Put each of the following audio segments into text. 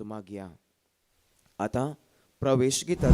तुम्हा घ्या. आता प्रवेश गीतात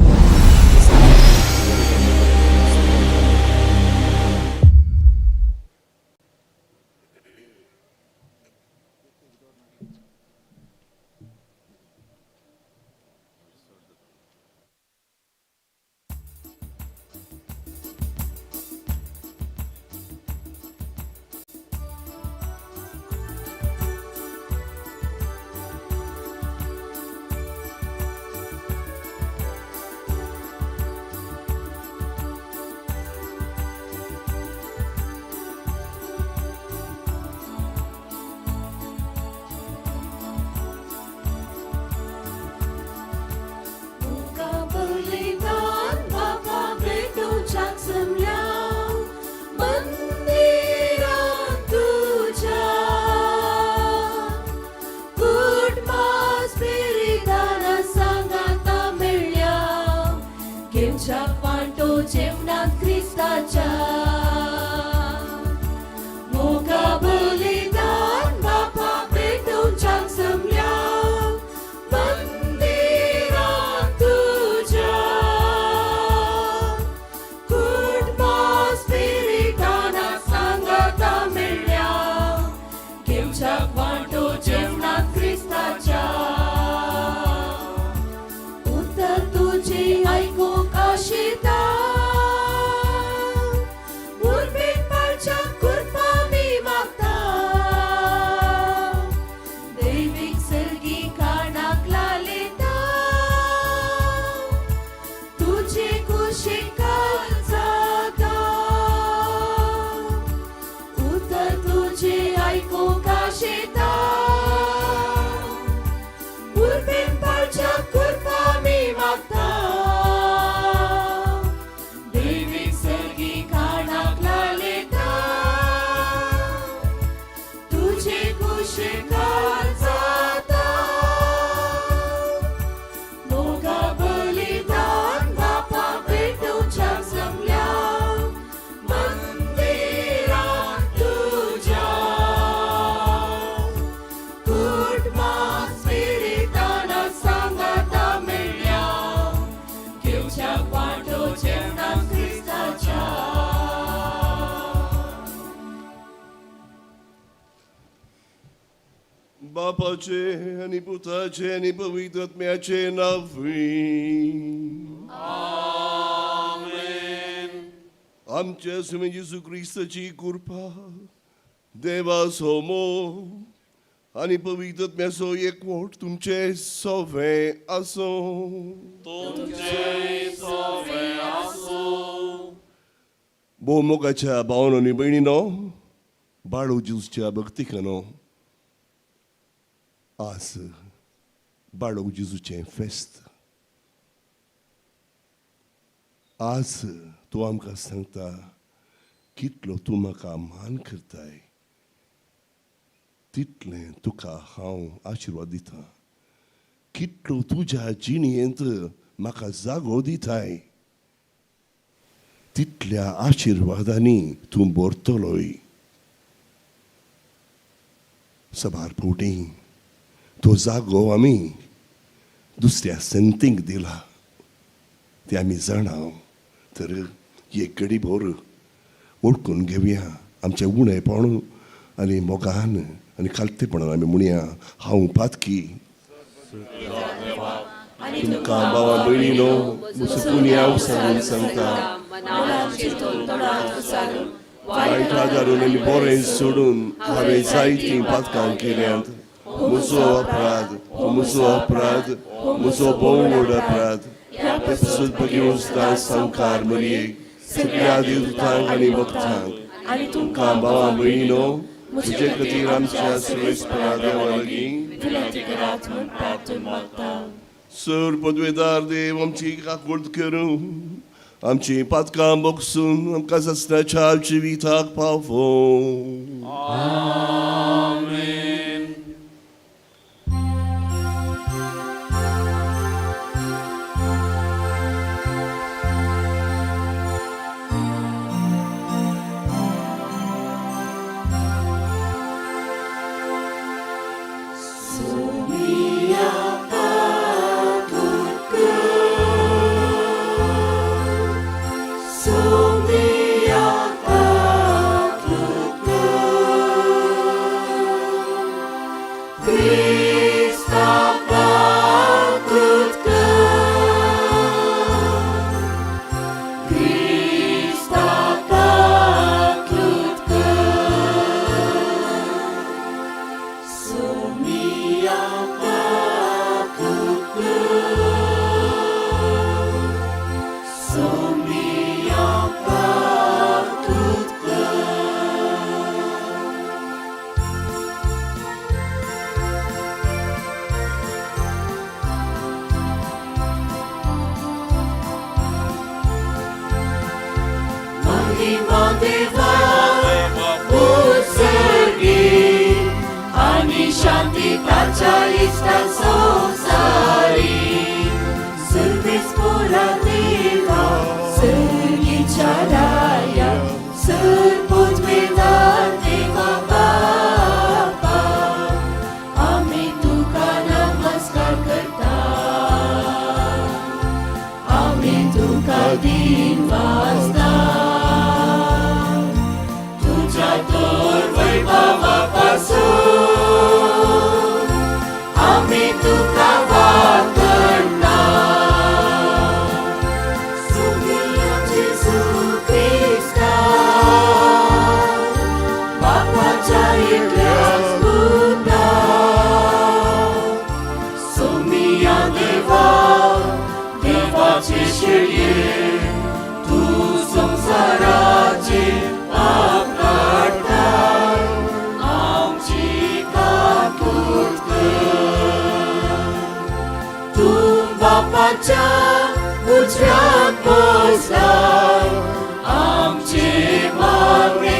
बापाचे आणि पुताचे आणि पवित्रात्म्याचे नावी. आमच्या स्वामी येशू ख्रिस्ताची कृपा, देवा सोमो आणि पवित्रात्म्याचो एकवट तुमचे सोवे असो. भोवमुखाच्या भावांनो आनी भयणींनो, बाळू ज्यूसच्या भक्तिकानो, आज बाळू जेजूचें फेस्त. आज तूं आमकां सांगता कितलो तूं म्हाका मान करताय, तितलें तुका हांव आशिर्वाद दितां. कितलो तुज्या जिणेंत म्हाका जागो दिताय, तितल्या आशिर्वादांनी तूं भरतलोय. सबार फावटी तो जागो आमी दुसऱ्या संतींक दिला ते आमी जाणा. तर एक घडी भर ओळखून घेवया आमचें उणेपण आनी मोगान आनी खालतेपणान आमी म्हणया, हांव पातकी तुमकां भावा भयणीनो मुसकून हांव सांगून सांगता, वायट आदारून आनी बरें सोडून हांवें जायतीं पातकां केल्यांत. म्हजो अपराध, म्हजो भोव व्हड अपराध. घेवन सुद्दां संवकार मरयेक सगळ्या देवतांक आनी भक्तांक तुमकां भावा भयणीनो म्हजे खातीर आमच्या सर्वेस्परा देवा लागीं सर पदवेदार देव आमची काकूट करूं, आमची पातकां बोगसून आमकां ससनाच्या जिविताक पावो. Sonia शांतिकाच्या इष्टा संसारी सर्वेस्परा देवा सर्गीच्या राया सर्वोद्वेदार देवा बापा आम्ही तुका नमस्कार करता आम्ही तुका दिन वाजता तुझ्या तोर वैभवापासून आम्ही तुका वाकणा सुमिया जेसू ख्रिस्ता बापाच्या एकल्याच पुता सुमिया देवा देवाचे शेळये तू संसाराचे पाप काढता आमची काकूट तू बापाच्या उजव्यात बसला आमचे मागणे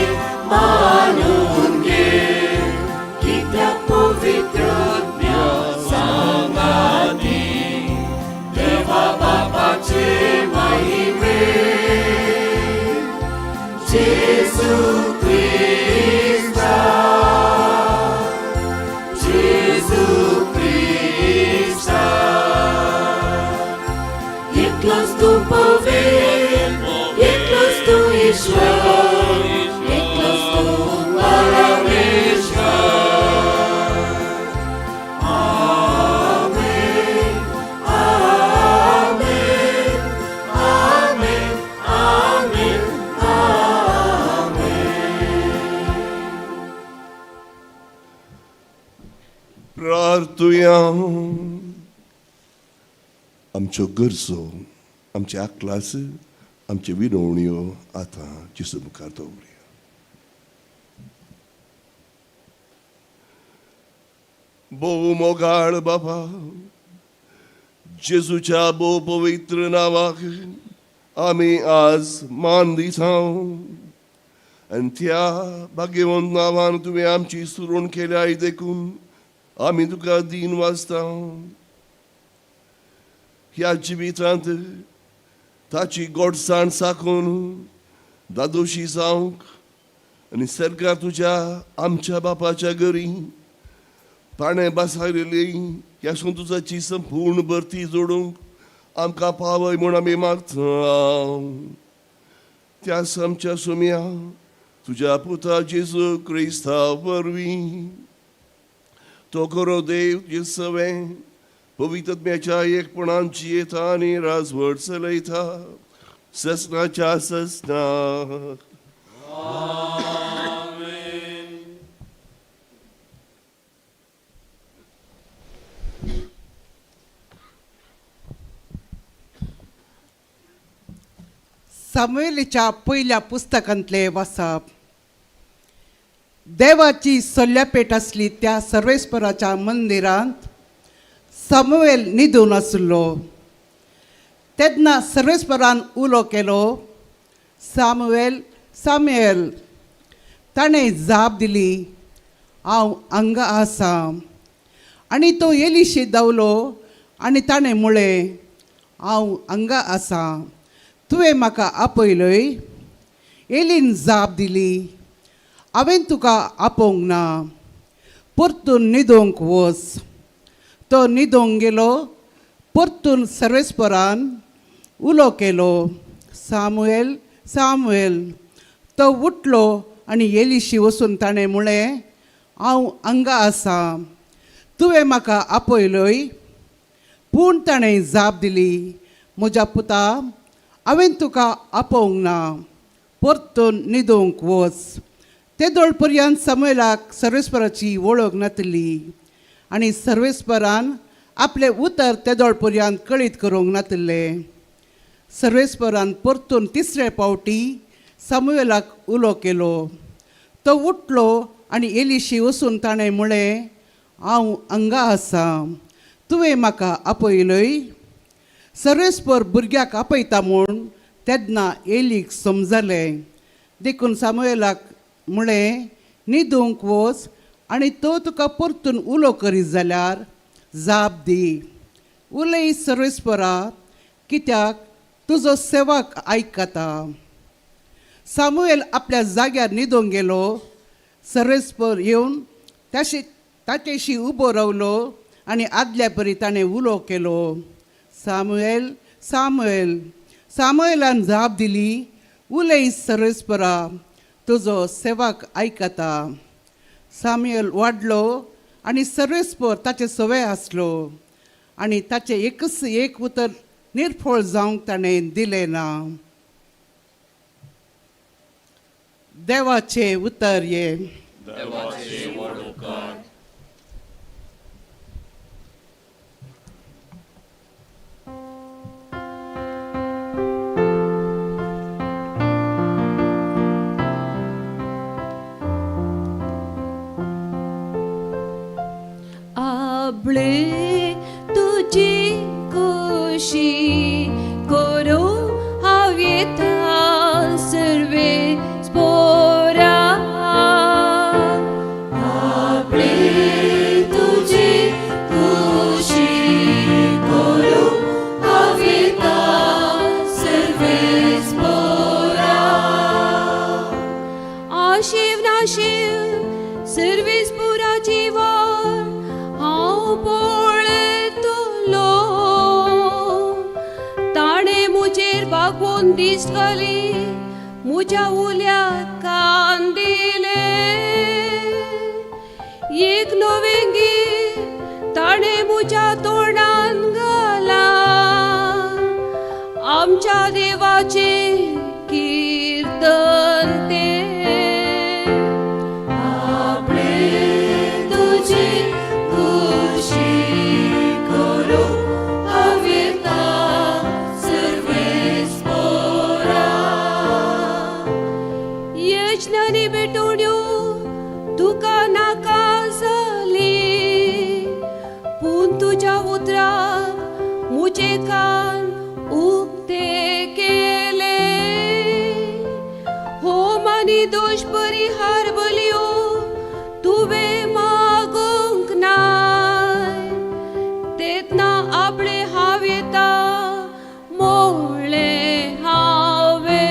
मानून घे कित्याक पवित्र सांगाती देवा बापाचे महिमे जेसू ख्रिस्ता जेसू ख्रिस्ता एकलोच तू पवित्र एकलोच तू ईश्वर एकलोच तू परमेश्वर आमेन आमेन आमेन आमेन प्रार्थुया आमच्यो गरजो आमचे आकलास आमचे विनवण्यो आतां जेसू मुखार दवरुया भोव मोगाळ बाबा जेजूच्या भोव पवित्र नावाक आमी आज मान दिता आनी त्या भाग्यवंत नांवान तुवें आमची सुरोण केल्या देखून आमी तुका दिन वाजता ह्या जिवितांत ताची गोडसाण साकून दादोशी जावंक आनी सरकार तुज्या आमच्या बापाच्या घरी ताणें बसायलेली ह्या संतोशाची संपूर्ण भरती जोडूंक आमकां पावय म्हूण आमी मागता त्या आमच्या सुम्या तुज्या पुता जेजू क्रिस्ता वरवीं तो खरो देव जे सवें पवित्रत्म्याच्या एकपणान जियेता आनी राजवट चलयता ससनाच्या ससना सामुएलीच्या पयल्या पुस्तकांतले वाचप देवाची सल्ल्यापेट आसली त्या सर्वेस्पराच्या मंदिरांत सामुएल न्हिदून आसलो तेन्ना सर्वेस्परान उलो केलो सामुएल सामुएल ताणें जाप दिली हांव हांगा आसा आनी तो एलिशी धांवलो आनी ताणें म्हळें हांव हांगा आसा तुवें म्हाका आपयलय एलीन जाप दिली हांवें तुका आपोवंक ना परतून न्हिदोंक वच तो न्हिदोंक गेलो परतून सर्वेस्परान उलो केलो सामुएल सामुएल तो उठलो आनी एलिशी वचून ताणें म्हळें हांव हांगा आसा तुवें म्हाका आपयलय पूण ताणें जाप दिली म्हज्या पुता हांवें तुका आपोवंक ना परतून न्हिदोंक वच ते दोळ पर्यंत सामुएलाक सर्वेस्पराची वळख नातली आनी सर्वेस्परान आपलें उतर ते दोळ पर्यंत कळीत करूंक नातलें सर्वेस्परान परतून तिसरे फावटी सामुएलाक उलो केलो तो उठलो आनी एलिशी वचून ताणें म्हळें हांव हांगा आसा तुवें म्हाका आपयलय सर्वेस्पर भुरग्याक आपयता म्हूण तेन्ना एलीक समजलें देखून सामुएलाक म्हळें न्हिदूंक वच आनी तो तुका परतून उलो करीत जाल्यार जाप दी. उलय सर्वेस्परा, कित्याक तुजो सेवक आयकता. सामुएल आपल्या जाग्यार न्हिदूंक गेलो. सर्वेस्पर येवन ताचेशी उबो रावलो आनी आदल्या परी ताणें उलो केलो, सामुएल, सामुएल. सामुएलान जाप दिली, उलय सर्वेस्परा, तुजो सेवक आयकता. सामुएल वाडलो आनी सर्वेस्पर ताचे सवय आसलो आनी ताचें एकच एक उतर निर्फळ जावंक ताणें दिलें ना. देवाचे उतर ये. आपले तुझी खुशी करो हवेता सर्वे स्पोरा. आपले तुझी खुशी करो हवेता सर्वे स्पोरा. आशिव नाशिव सर्वे स्पोराची वार हांव पळयतलो. ताणें मुजेर बागोवन दिसतली, म्हज्या उल्याक कान दिले. एक नवें गीत ताणें म्हज्या तोंडान घाला, आमच्या देवाचे कीर्तन ते. यजनानी बेटोड्यो तुका नाका जाली, पूण तुज्या उतराक म्हजे कान उक्ते केले. होम आनी दोश परिहार बलियो तुवें मागोंक नाय, तेतना आपले हांव येता मोळ्ळें हांवें.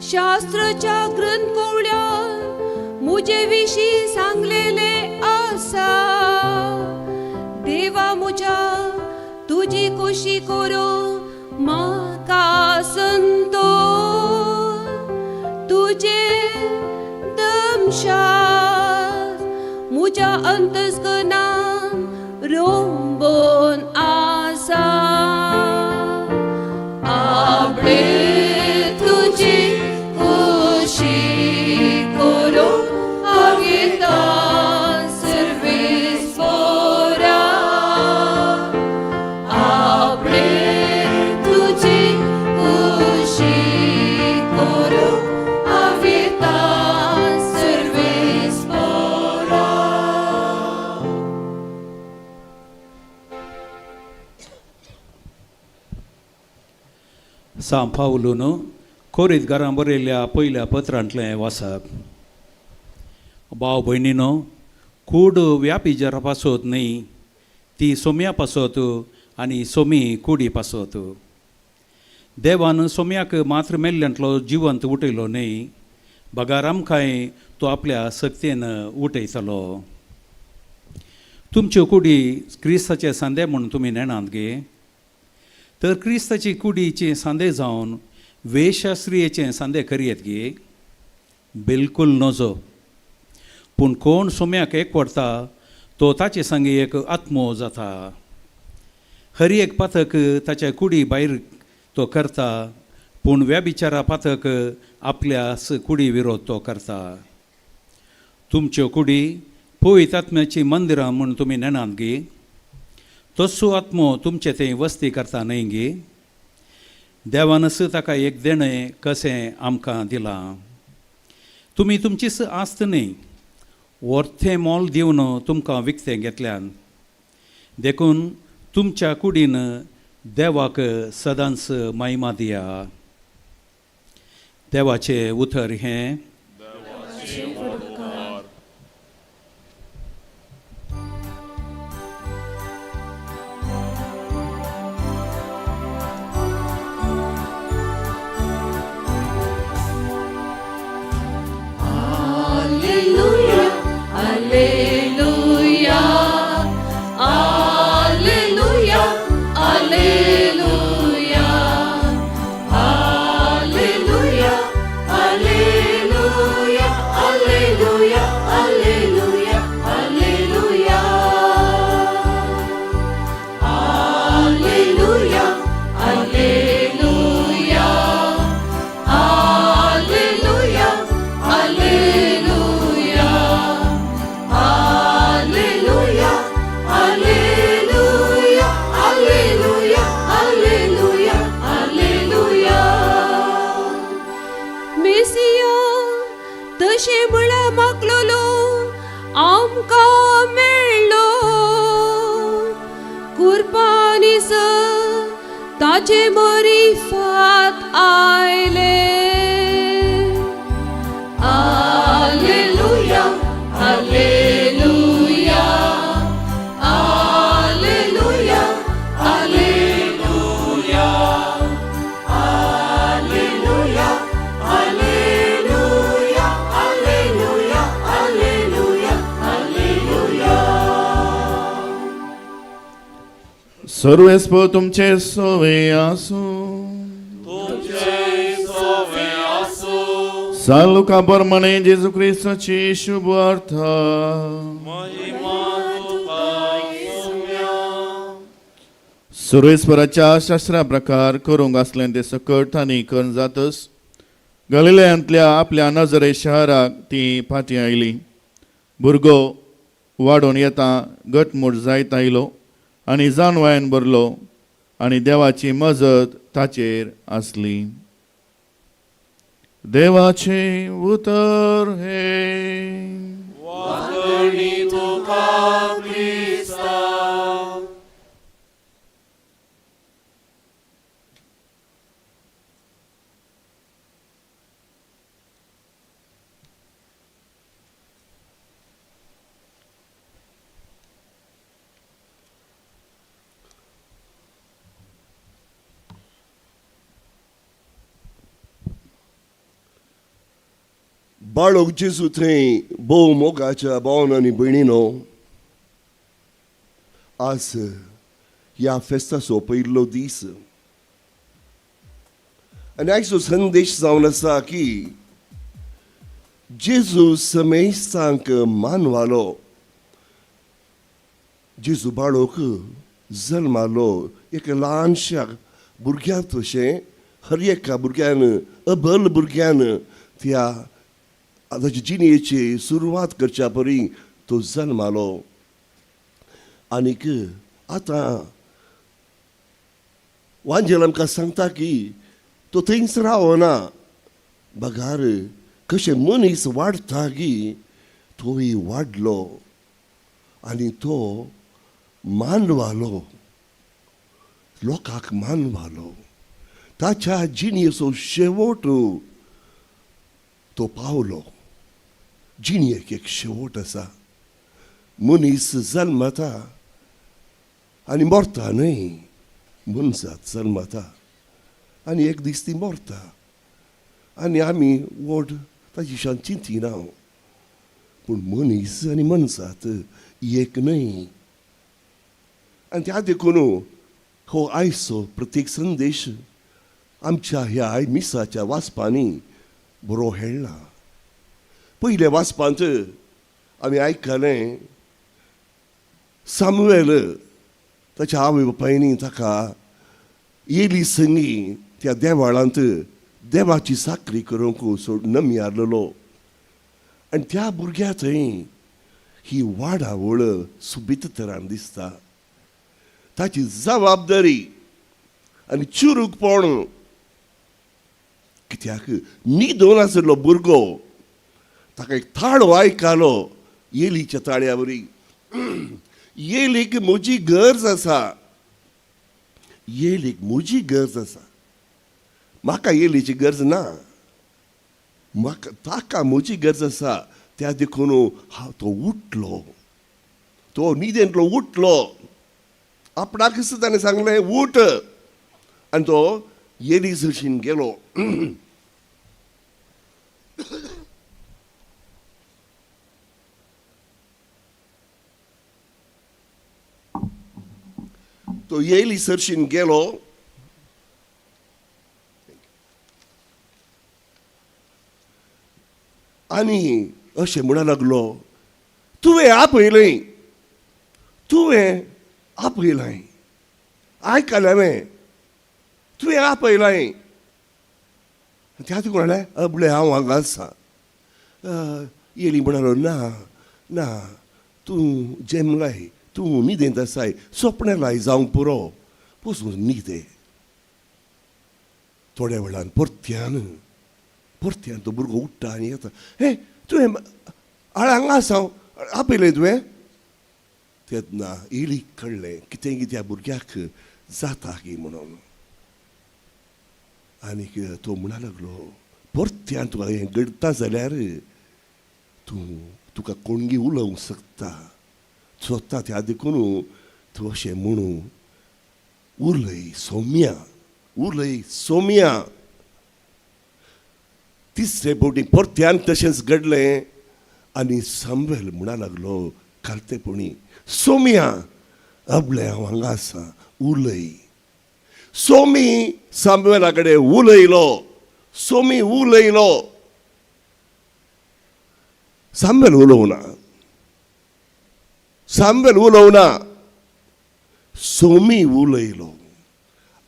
शास्त्राच्या ग्रंथ कोवळ्यान म्हजे विशीं सांगलेले आसा. देवा म्हज्या तुजी खोशी करो म्हाका संतोष. तुजे दमशास म्हज्या अंतस्करणान रोंबोन आसा. आपले तुजी खुशी करो हवेता सर्वे स्पोरा. आपले तुजी खुशी करो हवेता सर्वे स्पोरा. सांब पावलून कोरीत घरां बरयल्ल्या पयल्या पत्रांतलें वाचप. भाव भयणीनो, कूड व्यापी जरा पासत न्ही, ती सोम्या पासत आनी सोमी कुडी पासत. देवान सोम्याक मात्र मेल्ल्यांतलो जिवंत उठयलो न्ही, बगार आमकांय तो आपल्या सक्तीन उठयतलो. तुमच्यो कुडी क्रिस्ताचे सांदे म्हूण तुमी नेणात गे, तर क्रिस्ताची कुडीचे सांदे जावन वेशास्त्रियेचे सांदे करयेत गे. बिलकूल नजो. पूण कोण सोम्याक एकवडता तो ताचे सांगे एक आत्मो जाता. हरी एक पातक ताच्या कुडी भायर तो करता, पूण व्याभिचारा पातक आपल्या कुडी विरोध तो करता. तुमच्यो कुडी पवित्र आत्म्याची मंदिरां म्हूण तुमी नेणात गे, तसो आत्मो तुमचे थंय वस्ती करता न्हय गे. देवानस ताका एक देणें कशें आमकां दिलां. तुमी तुमचीच आस्त न्ही, व्हरतें मोल दिवन तुमकां विकतें घेतल्यान देखून तुमच्या कुडीन देवाक सदांच महिमा दिया. देवाचें उतर हें Alleluia, Alleluia, Alleluia, Alleluia, Alleluia, Alleluia, Alleluia, Alleluia, Alleluia, Alleluia, Alleluia, Alleluia, Alleluia, Alleluia, Alleluia, Alleluia, Alleluia, Alleluia. Moesia तशें म्हळ्यार मागलोलो आमकां मेळ्ळो कुर्बानीस ताचे मरिफात आयले. Alleluia, Alleluia, Alleluia, Alleluia, Alleluia, Alleluia, Alleluia, Alleluia, Alleluia. सर्वेस्प तुमचे सोवे आसूं. सालुका परमणे जेजू ख्रिस्ताची शुभ अर्थ. सुरेस्पराच्या शास्त्रा प्रकार करूंक असलें ते सकट तांणी करून जातच गलिलयांतल्या आपल्या नजरे शहराक ती फाटी आयली. भुरगो वाडून येता घटमूट जायत आयलो आनी जानवायन भरलो आनी देवाची मजत ताचेर आसली. देवाचे उतर हे बाळोक जेजू थंय भोव मोगाच्या भावनांनी भयणीनो, आज ह्या फेस्ताचो पयलो दीस आनी आयचो संदेश जावन आसा की जेजू समेस्तांक मानवालो. जेजू बाळोक जल्मालो एक ल्हानशा भुरग्यां तशें हर एका भुरग्यान अबल भुरग्यान त्या ताच्या जिणेची सुरवात करच्या परी तो जल्मालो. आनीक आतां वांजेल आमकां सांगता की तो थंयच रावना, बगार कशें मनीस वाडटा की तोय वाडलो आनी तो मानवालो, लोकांक मानवालो. ताच्या जिणेचो शेवट तो पावलो. जिणेक एक शेवट आसा. मनीस जल्मता आनी मरता न्हय, मनशात जल्मता आनी एक दीस ती मरता आनी आमी व्हड ताची शान चिंतिना. पूण मनीस आनी मनशात एक न्हय. आनी त्या देखून हो आयचो प्रत्येक संदेश आमच्या ह्या मिसाच्या वाचपांनी बरो हेळ्ळा. पयले वाचपांत आमी आयकलें सामुएल ताच्या आवय बापायनी ताका येली संगी त्या देवाळांत देवाची साकरी करूंक सोड नमी आनी त्या भुरग्या थंय ही वाडावळ सुबीत तरान दिसता. ताची जबाबदारी आनी चुरूकपण, कित्याक न्हिदून आसलो भुरगो ताका एक थाळो आयकलो येलीच्या ताळ्यावरी येलीक म्हजी गरज आसा, येलीक म्हजी गरज आसा. म्हाका येलीची गरज ना, म्हाका ताका म्हजी गरज आसा. त्या देखून हांव तो उठलो, तो न्हिदेंतलो उठलो. आपणाक ताणें सांगलें उठ, आनी तो येली जशीन गेलो. तो येली सरशीन गेलो आनी अशें म्हणा लागलो, तुवें आपयलें, तुवें आपयलें, आयकलें हांवें, तुवें आपयलें. त्या देखून म्हणलें अबले हांव हांगा आसा. येली म्हणालो ना ना, तूं जेमलाय, तूं न्हिदेंत आसाय, सोपणें लाय जावंक पुरो, पसून न्हिदे. थोड्या वेळान परत्यान तो भुरगो उठ्ठा आनी येता. हे तुवें हांगा आसा, आपयलें तुवें? तेन्ना येलीक कळ्ळें कितें कितें भुरग्याक जाता की म्हणून. आनीक तो म्हणा लागलो, परत्यान तुका हें घडटा जाल्यार तुका कोणगी उलोवंक शकता, स्वता. त्या देखून तूं अशें म्हणू, उलय सौम्या, उलय सौम्या. तिसरे फावटी परत्यान तशेंच घडलें. आनी सामुएल म्हणा लागलो खालतेपणी, सौम्या अबले हांव हांगा आसा, उलय. सोमी सामुएला कडेन उलयलो, सोमी उलयलो. सामुएल उलोवना, सामुएल उलोवना, सोमी उलयलो.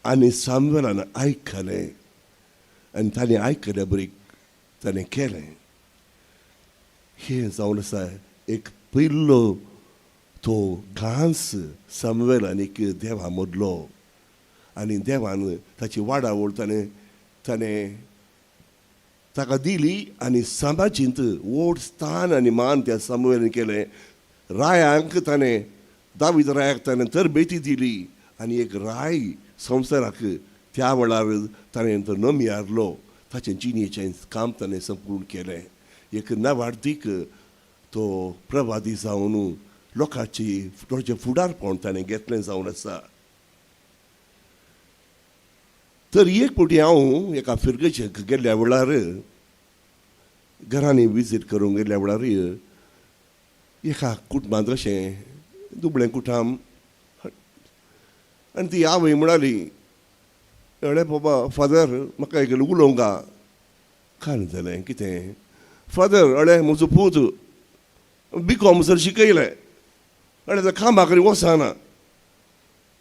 आनी सामुएलान आयकलें, आनी ताणें आयकल्या बरी ताणें केलें. हें जावन आसा एक पयलो तो घांस सामुएलानीक देवा मदलो. आनी देवान ताची वाडावळ ताणें ताका दिली. आनी समाजींत व्हड स्थान आनी मान त्या सामुएलान केलें. रायांक ताणें, दावीद रायाक ताणें तरबेती दिली. आनी एक राय संवसाराक त्या वेळार ताणें तो नमी हारलो. ताचें जिणेचें काम ताणें संपूर्ण केलें. एक नवार्थीक तो प्रवादी जावन लोकांची थोडें फुडारपण ताणें घेतलें जावन आसा. तर एक फावटी हांव एका फिरगेचेक गेल्ल्या वेळार, घरांनी विजीट करूंक गेल्ल्या वेळार एका कुटुंबांत अशें दुबळें कुटुंब. आनी ती आवय म्हणाली, अळे बाबा फादर म्हाका एक उलोवंका. काय जालें कितें? फादर अळे म्हजो पूत B.Com सर शिकयलें, अळे तो कामाक वचना,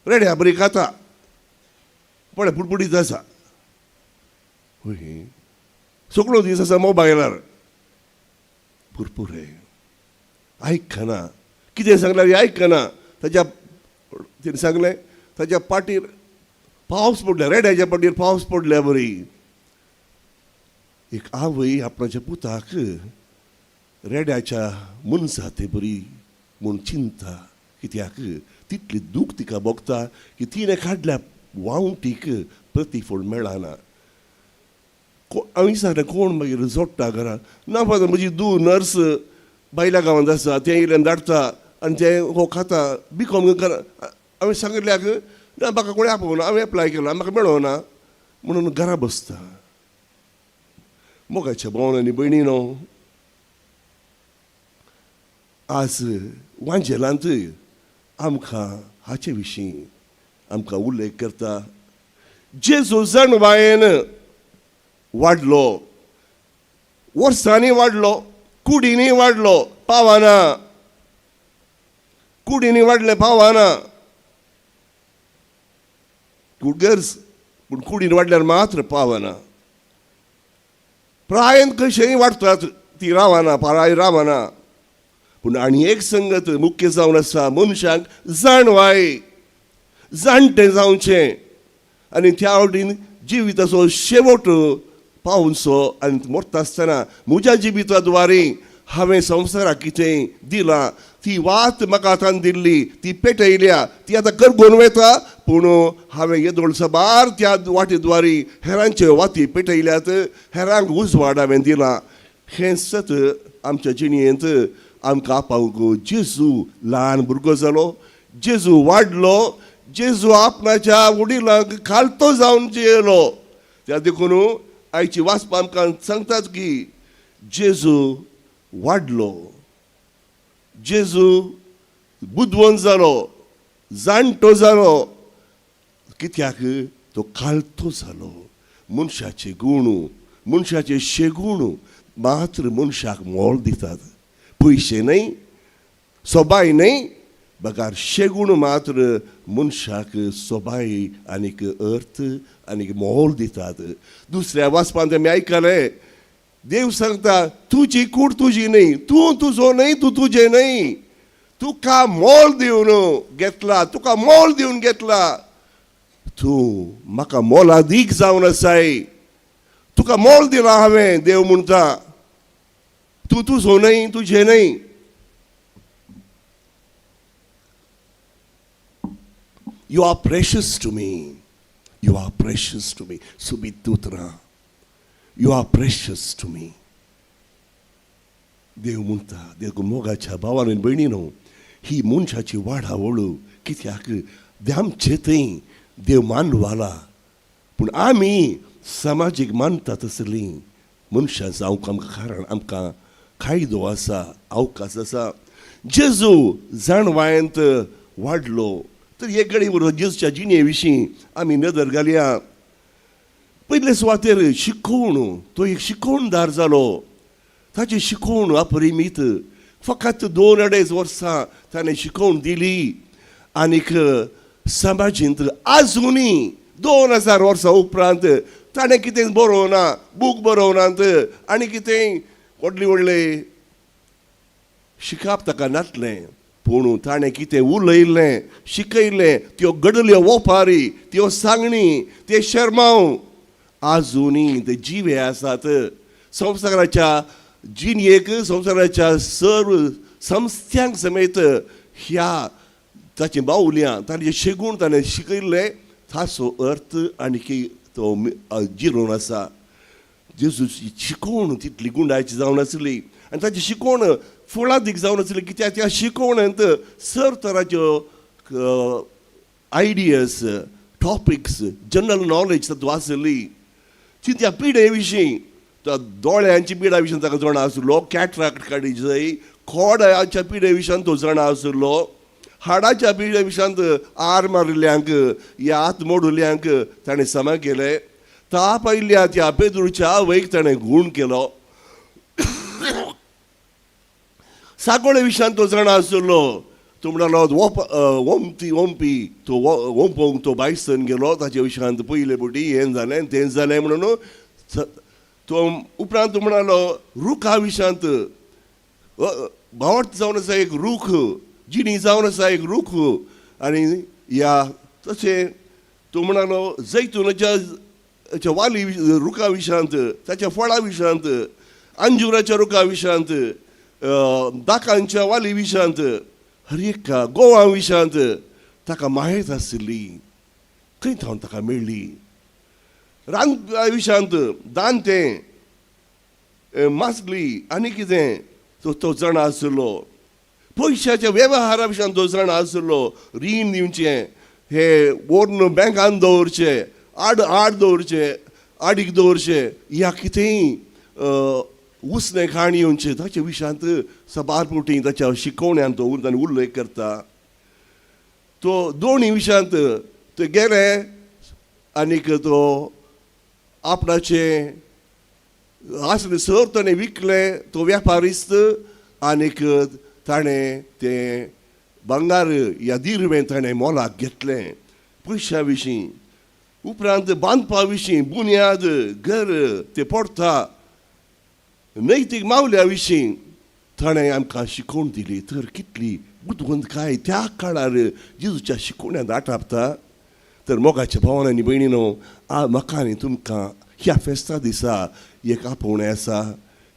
रेड्या बरी खाता, पळय पुडपुडीत आसा. सगळो दीस आसा मोबायलार. पुरपुरे आयकना, कितें सांगल्यार आयकना. तिणें सांगलें ताच्या पाटीर पावस पडल्या, रेड्याच्या पाटीर पावस पडल्या बरी. एक आवय आपणाच्या पुताक रेड्याच्या मनसा ते बरी म्हूण चिंता. कित्याक तितली दूख तिका भोगता की तिणें काडल्या वावटीक प्रतिफळ मेळना. हांवें सांगलें कोण मागीर जोडटा घरा? ना फादर म्हजी धूव नर्स बायल्या गांवांत आसा, तें इल्लें धाडटा आनी तें हो खाता. B.Com करा. हांवें सांगिल्ल्याक ना म्हाका कोणें आपयना, हांवें एप्लाय केलो, म्हाका मेळना म्हणून घरा बसता. मोगाच्या भावांनी भयणीनो, आज वांजेलांत आमकां हाचे विशीं आमकां उल्लेख करता. जेजू जणवायेन वाडलो, वर्सांनी वाडलो, कुडींनी वाडलो, पावना. कुडींनी वाडलें पावना. गरज पूण कुडीन वाडल्यार मात्र पावना. प्रायेन कशेंय वाडटात ती रावना, पाराय रावना. पूण आनी एक संगत मुख्य जावन आसा, मनशाक जाणवाय, जाणटें जावचें आनी त्या वटेन जिविताचो शेवट पावनचो. आनी मरता आसतना म्हज्या जिविता द्वारे हांवें संवसाराक कितें दिलां ती वात म्हाका आतां दिल्ली ती पेटयल्या ती आतां करगून वता पूण हांवें येदोळ सबार त्या वाटेद्वारी हेरांचे वाती पेटयल्यात हेरांक उजवाड हांवें दिलां हें सत आमच्या जिणेंत आमकां पावूंक जेजू ल्हान भुरगो जालो जेजू वाडलो जेजू आपणाच्या वडिलांक खालतो जावन जियेलो त्या देखून आयची वाचपां आमकां सांगतात की जेजू वाडलो जेजू बुदवंत जालो जाणटो जालो कित्याक तो खालतो जालो मनशाचे गूण मनशाचे शेगूण मात्र मनशाक मोल दितात पयशे न्हय सोबाय न्हय बगार शेगूण मात्र मनशाक सोबाय आनीक अर्थ आनीक मोल दितात दुसऱ्या वाचपांत आमी आयकलें देव सांगता तुजी कूड तुजी न्हय तूं तुजो न्हय तूं तुजें न्हय तुका मोल दिवन घेतला तुका मोल दिवन घेतला तूं म्हाका मोलादीक जावन आसाय तुका मोल दिलां हांवें देव म्हणटा तूं तुजो न्हय तुजें न्हय You are precious to me. You are precious to me. Subitutra. You are precious to me. देव म्हणटा देव मोगाच्या भावान आनी भयणीनो ही मनशाची वाडावळू कित्याक आमचे थंय देव मानवाला पूण आमी समाजीक मानता तसलीं मनशां जावंक आमकां कारण आमकां कायदो आसा अवकाश आसा जेजू जाणवायेंत वाडलो तर एक घडी जेजूच्या जिणे विशीं आमी नदर घालया पयले सुवातेर शिकोवण तो एक शिकोवणदार जालो ताची शिकोवण अपरिमीत फकत 2-2.5 वर्सां ताणें शिकोवण दिली आनीक समाजींत आजुनी 2000 वर्सां उपरांत ताणें कितें बरोवना बूक बरोवनात आनी कितें व्हडले शिकप ताका नासलें पूण ताणें कितें उलयलें शिकयलें त्यो घडल्यो ओपारी त्यो सांगणी ते शर्माव आजुनी ते जिवे आसात संवसाराच्या जिणयेक संवसाराच्या सर्व संस्थ्यांक समेत ह्या ताची बावल्यां ताणें शेगूण ताणें शिकयल्लें ताचो अर्थ आनी तो जिरोवन आसा जेजूची शिकोवण तितली गुंडायची जावन आसली आनी ताची शिकोवण फळादीक जावन आसली कित्याक त्या शिकोवणेंत सर तराच्यो आयडियाज टॉपिक्स जनरल नॉलेज तातूंत आसली त्या पिडे विशीं दोळ्यांची पिडा विशीं ताका जाणा आसलो कॅटराक्ट काडी जाय खोडाच्या पिडे विशीं तो जाणा आसलो हाडाच्या पिडे विशांत आर मारिल्ल्यांक या हात मोडुल्ल्यांक ताणें समा केलें ताप आयिल्ल्या त्या पेद्रूच्या आवयक ताणें गूण केलो साकोळे विशांत तो जाणा आसलो तो म्हणलो ओंपी तो ओंपोवंक तो बायसन गेलो ताचे विशांत पयले बुटी हें जालें तें जालें म्हणून तो उपरांत तो म्हणलो रुखा विशांत भावट जावन आसा एक रूख जिणी जावन आसा एक रूख आनी ह्या तशें तो म्हणलो जैतुनाच्या वाली रुखा विशांत ताच्या फळां विशांत अंजुराच्या रुखा विशांत दाकांच्या वाली विशांत हर एक गोवा विशांत ताका मायेत आसली खंय थावन ताका मेळ्ळी रान विशांत दांतें मासली आनी कितें तो जाणा आसलो पयशाच्या वेव्हारा विशांत तो जाणा आसलो रीण दिवचें हे व्हरून बँकान दवरचें आड दवरचें आडीक दवरचें ह्या कितेंय उसने खाण येवचें ताचे विशांत सबार पुटी ताच्या शिकोवण्यान तो उल्लेख करता तो दोनी विशांत ते गेले आनीक तो आपणाचे आसले सर ताणें विकलें तो वेपारीस्त आनीक ताणें तें भांगार ह्या दिरवें ताणें मोलाक घेतलें पयशा विशीं उपरांत बांदपा विशीं बुन्याद घर तें पडटा नैतीक मावल्या विशीं ताणें आमकां शिकोवण दिली तर कितली बुदवंतकाय त्या काळार जेजूच्या शिकोवण्यांत आटापता तर मोगाच्या भावान आनी भयणीनो म्हाका आनी तुमकां ह्या फेस्ता दिसा एक आपोवणें आसा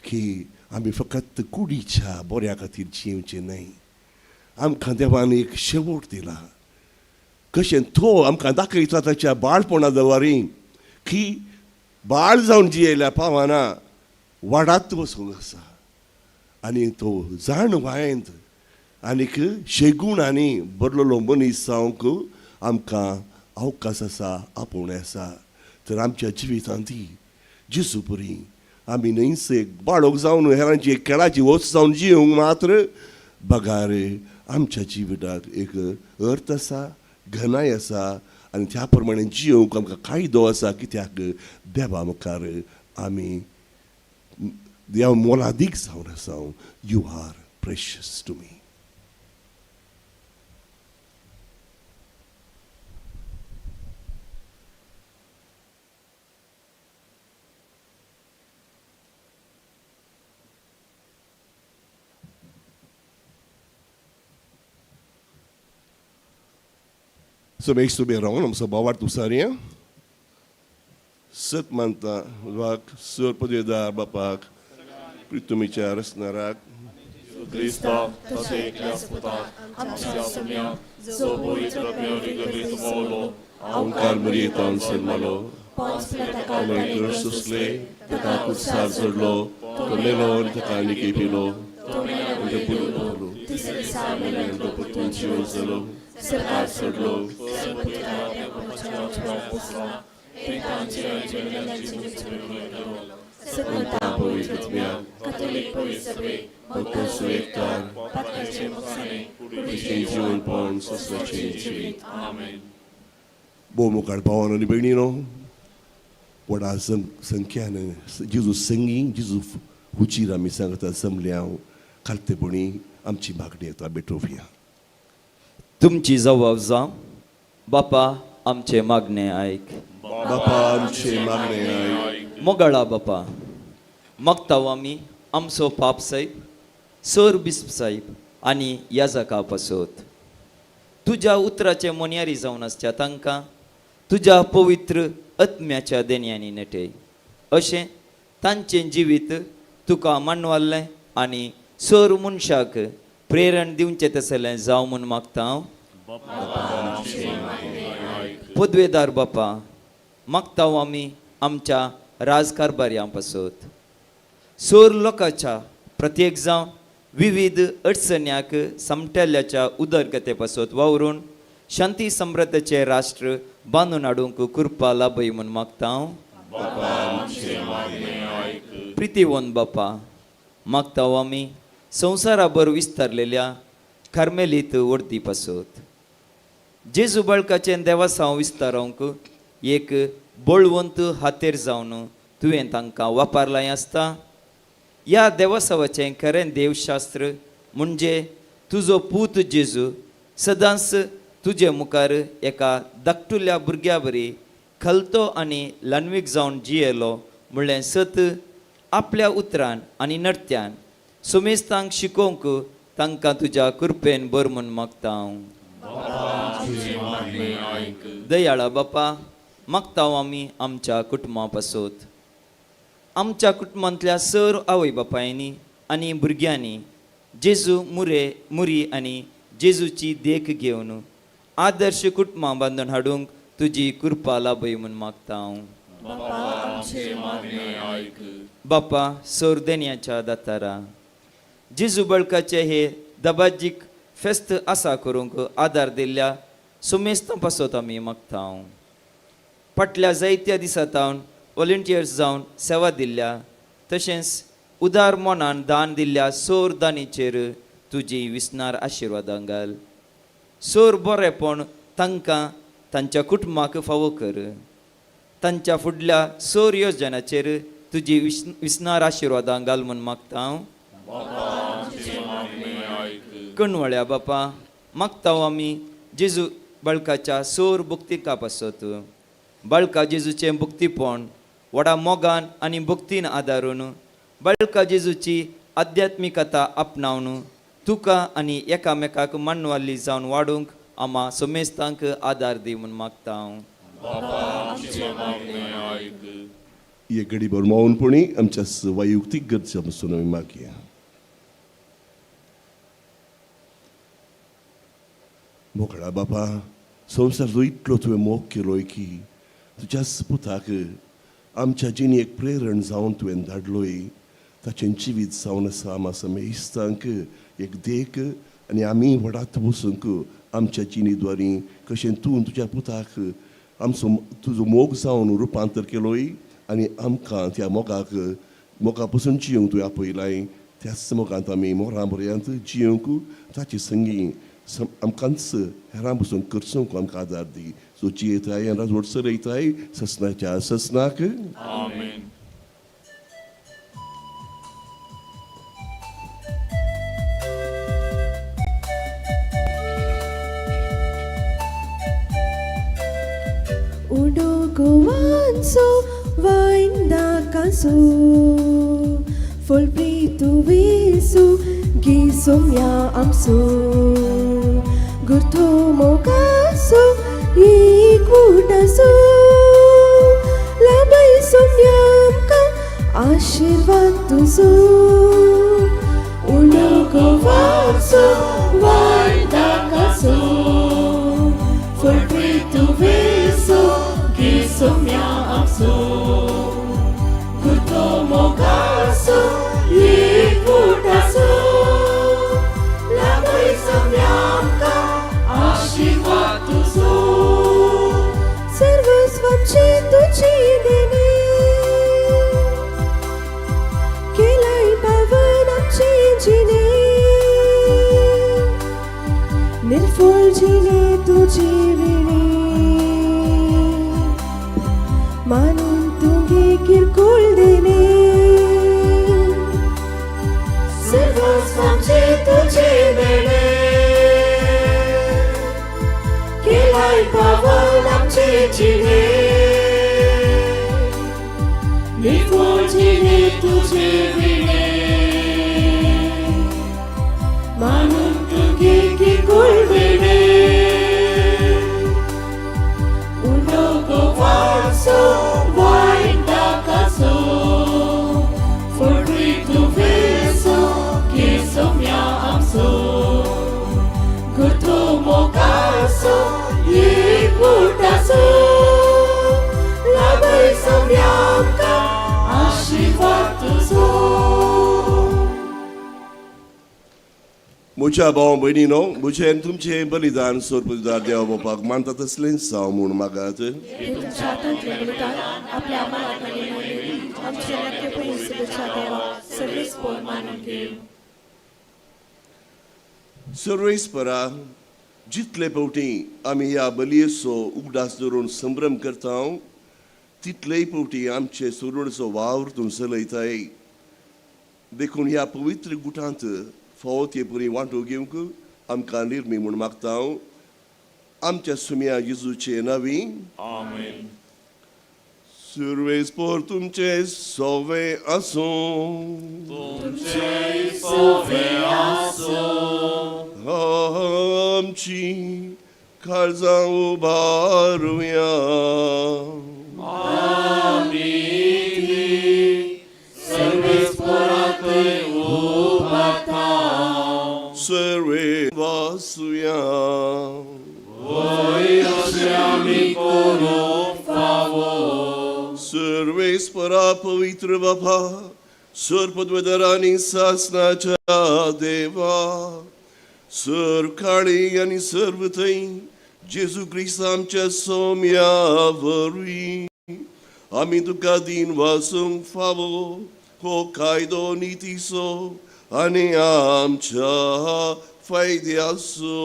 की आमी फकत कुडीच्या बऱ्या खातीर जिवचें न्हय, आमकां देवान एक शेवट दिला. कशें तो आमकां दाखयता ताच्या बाळपणा दवारी की बाळ जावन जियेल्या पावाना वाडात वचूंक आसा. आनी तो जाणवायेंत आनीक शेगूणांनी भरलेलो मनीस जावंक आमकां अवकाश आसा, आपुणे आसा. तर आमच्या जिवितांत जेजू बरी आमी न्हयच एक बाळोक जावन हेरांची एक खेळाची वस्त जावन जियोंक मात्र बगार आमच्या जिविताक एक अर्थ आसा, घनाय आसा आनी त्या प्रमाणे जियोंक आमकां कायदो आसा. कित्याक देवा मुखार आमी देव मोलादीक जावन आसा. You are precious to me. So meest beheerang om sa bawat usaria. Sat manta wak sur podjedar bapak pritumicharas narak. Krista, ta se kлясputa, amcia samia, zoboi trapjori gavit volo, auncar muritan selmalo, amai Kristus le, takakut sarzorlo, tonelo takani kipilo, unde pulolo, tisasamelo putunciozelo, serasorlo, Katolik poisabe, Bogoswektar, Pakache Moksane, Kudichejul Pon, Sosvachejit. Amen. Bomokar pawan ani beinino. Wada संख्यान जेजू संगी जेजू हुचीर आमी सांगता समल्याव खालतेपणी आमची मागणी येता बेटोवया. तुमची जबाब जावं बापा आमचे मागणे ऐक. बापा आमचे मागणे आयक. मोगाळा बापा मागताव आमी आमचो पाप साहेब सर बिस्प साहेब आनी याजका पासत तुज्या उतराचे मोन्यारी जावन आसच्या तांकां तुज्या पवित्र आत्म्याच्या देणयांनी नेटय. अशें तांचें जिवीत तुका मानवाल्लें आनी सर मनशाक प्रेरण दिवचें तसलें जावं म्हूण मागता हांव. पदवेदार बापा मागताव आमी आमच्या राजकारभार्यां पासत सर लोकांच्या प्रत्येक जावन विविध अडचण्याक समटेल्याच्या उदरगते पासत वावरून शांती समृद्धीचे राष्ट्र बांदून हाडूंक कृपा लाभय म्हूण मागता हांव. प्रितीवन बापा मागताव आमी संवसाराभर विस्तारलेल्या कार्मेलीत वर्ती पासत जेजू बाळकाचें देवासांव विस्तारोवंक एक बळवंत हातेर जावन तुवें तांकां वापरलां आसता. ह्या देवासावाचें खरें देवशास्त्र म्हणजे तुजो पूत जेजू सदांच तुजे मुखार एका धाकटुल्या भुरग्या बरी खलतो आनी ल्हानवीक जावन जियेलो म्हणलें सत आपल्या उतरान आनी नडत्यान सुमेस्तांक शिकोवंक तांकां तुज्या कृपेन बर म्हूण मागता हांव. दयाळा बापा मागताव आमी आमच्या कुटुंबा पासत आमच्या कुटुंबांतल्या सर आवय बापायांनी आनी भुरग्यांनी जेजू मुरी आनी जेजूची देख घेवन आदर्श कुटुंबां बांदून हाडूंक तुजी कृपा लाभय म्हूण मागता हांव. बापा सर देण्याच्या दातारा जेजू बाळकाचे हे दबाजीक फेस्त आसा करूंक आदार दिल्ल्या सुमेस्तां पासत आमी मागता हांव. फाटल्या जायत्या दिसांतावन वॉलंटियर्स जावन सेवा दिल्ल्या तशेंच उदार मनान दान दिल्ल्या सोर दानीचेर तुजी विस्नार आशिर्वादां घाल. सोर बरेपण तांकां तांच्या कुटुंबाक फावो कर. तांच्या फुडल्या सोर योजनाचेर तुजी विस्नार आशिर्वादां घाल म्हूण मागता हांव. कणवळ्या बापा मागताव आमी जेजू बाळकाच्या सोर भक्तिका पासत बाळका जेजूचें भक्तीपण व्हडा मोगान आनी भक्तीन आदारून बाळका जेजूची आध्यात्मिकता आपणावन तुका आनी एकामेकाक मानवाली जावन वाडूंक आमा समेस्तांक आदार दी म्हूण मागता हांव. हे घडीभर मौनपणी आमच्या वैयक्तीक गरजा पासून आमी मागया. मोकळा बापा, संवसार जो इतलो तुवें मोग केलोय की तुज्याच पुताक आमच्या जिणेक प्रेरण जावन तुवें धाडलोय, ताचें जिवीत जावन आसा आमी समेस्तांक एक देख आनी आमी वडात बसूंक आमच्या जिणेद्वारी कशें तूं तुज्या पुताक आमचो तुजो मोग जावन रुपांतर केलोय आनी आमकां त्या मोगा पसून जियोंक तुवें आपयलाय. त्याच मोगांत आमी मोरां पर्यंत जियोंक ताची संगी आमकांच हेरां पसून करचोंक आमकां आदार दी. सो जियेताय आनी राजवट चलयताय ससनाच्या ससनाक. Udogoanso vainda kaso Folpritu visu gisomya amso Gurto mokaso ikutaso Labai somyamka ashirvad tuzo Udogoanso vainda kaso Folpritu visu gisomya amso Gurto mokaso ikutaso Labai somyamka ashirvad tuzo Sarvasvamche tuji dene Kelai pavanamche jine Nirfol jine tuji vine मानून तुगे किरकोळ देणे सर्वस्वांचे तुझे देणे केलाय पावन आमचे जिणे निफोळ जिणे तुझे विणे मानून तुगे किरकोळ देणे So wide so for to viso kisomya amso Gurto mokaso ikutaso Labai somyamka ashirvad tuzo. म्हज्या भाव भयणीनो, म्हजें तुमचें बलिदान सोरपदार देवा बापाक मानता तसलेंच जावं म्हूण मागात. तुमच्या तंत्रबलिदान आपल्या मनातली आमचे नक्कीपणे शुभेच्छा देवा सर्वेच पोर मानून घेऊ. सर्वेस्परा, जितले फावटी आमी ह्या बलयेचो उगडास धरून संभ्रम करता तितलेय फावटी आमचे सोडवणचो वावर तूं चलयताय. देखून ह्या पवित्र गुटांत फावत हे पुरी वांटो घेवंक आमकां निर्मी म्हूण मागता आमच्या सुम्या येजूचे नांवी. आमेन. सर्वेस्पर तुमचे सोवे आसूं आमची काळजां उबारुया. सर्वे वासुया. सर्वेस्परा पवित्र बापा, सर्पद्वदरांनी सासनाच्या देवा, सर्व काळी आनी सर्व थंय जेजू क्रिस्त आमच्या सोम्या वरवीं आमी तुका दिन वासूंक फावो हो कायदो नितीचो आनी आमच्या फायद्याचो.